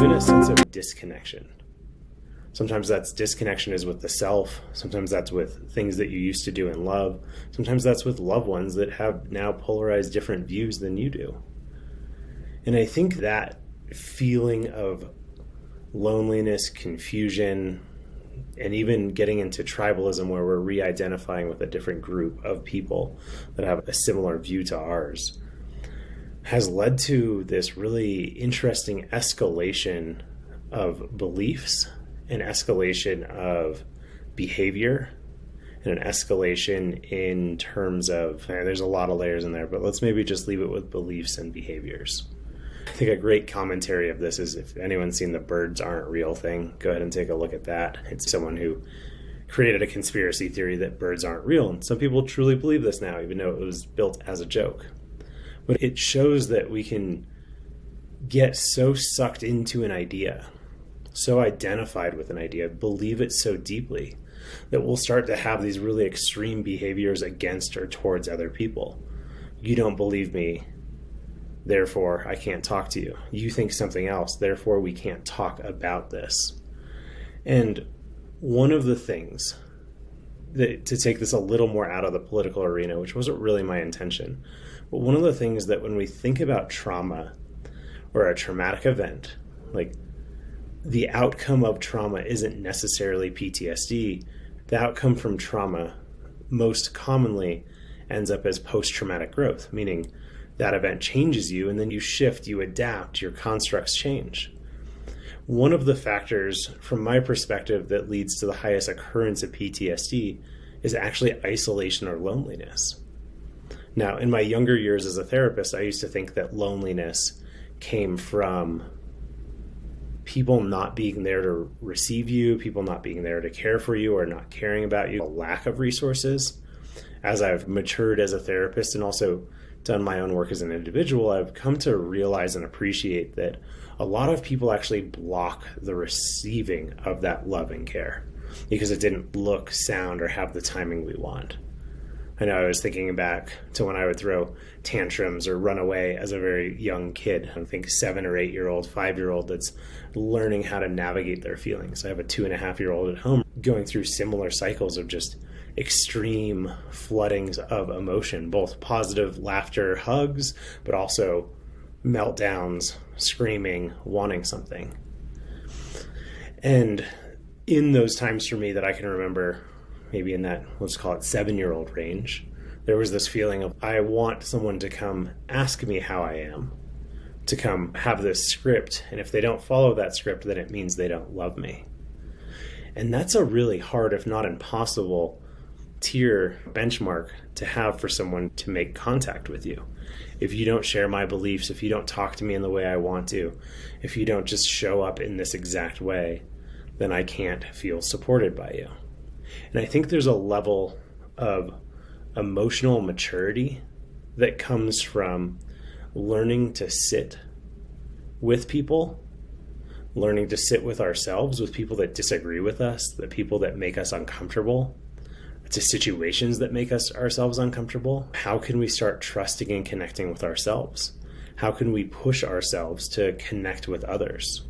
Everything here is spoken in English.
even a sense of disconnection. Sometimes that's disconnection is with the self. Sometimes that's with things that you used to do in love. Sometimes that's with loved ones that have now polarized different views than you do. And I think that feeling of loneliness, confusion, and even getting into tribalism where we're re-identifying with a different group of people that have a similar view to ours has led to this really interesting escalation of beliefs, an escalation of behavior, and an escalation in terms of, there's a lot of layers in there, but let's maybe just leave it with beliefs and behaviors. I think a great commentary of this is, if anyone's seen the birds aren't real thing, go ahead and take a look at that. It's someone who created a conspiracy theory that birds aren't real. And some people truly believe this now, even though it was built as a joke. But it shows that we can get so sucked into an idea, so identified with an idea, believe it so deeply, that we'll start to have these really extreme behaviors against or towards other people. You don't believe me, therefore I can't talk to you. You think something else, therefore we can't talk about this. And one of the things that, to take this a little more out of the political arena, which wasn't really my intention, but one of the things that when we think about trauma or a traumatic event, like the outcome of trauma isn't necessarily PTSD. The outcome from trauma most commonly ends up as post-traumatic growth, meaning that event changes you and then you shift, you adapt, your constructs change. One of the factors from my perspective that leads to the highest occurrence of PTSD is actually isolation or loneliness. Now, in my younger years as a therapist, I used to think that loneliness came from people not being there to receive you, people not being there to care for you or not caring about you, a lack of resources. As I've matured as a therapist and also done my own work as an individual, I've come to realize and appreciate that a lot of people actually block the receiving of that love and care because it didn't look, sound, or have the timing we want. I know I was thinking back to when I would throw tantrums or run away as a very young kid. I think 7 or 8-year-old, 5-year-old that's learning how to navigate their feelings. I have a 2.5-year-old at home going through similar cycles of just extreme floodings of emotion, both positive laughter, hugs, but also meltdowns, screaming, wanting something. And in those times for me that I can remember, maybe in that, let's call it 7-year-old range, there was this feeling of, I want someone to come ask me how I am, to come have this script, and if they don't follow that script, then it means they don't love me. And that's a really hard, if not impossible, tier benchmark to have for someone to make contact with you. If you don't share my beliefs, if you don't talk to me in the way I want to, if you don't just show up in this exact way, then I can't feel supported by you. And I think there's a level of emotional maturity that comes from learning to sit with people, learning to sit with ourselves, with people that disagree with us, the people that make us uncomfortable, to situations that make us ourselves uncomfortable. How can we start trusting and connecting with ourselves? How can we push ourselves to connect with others?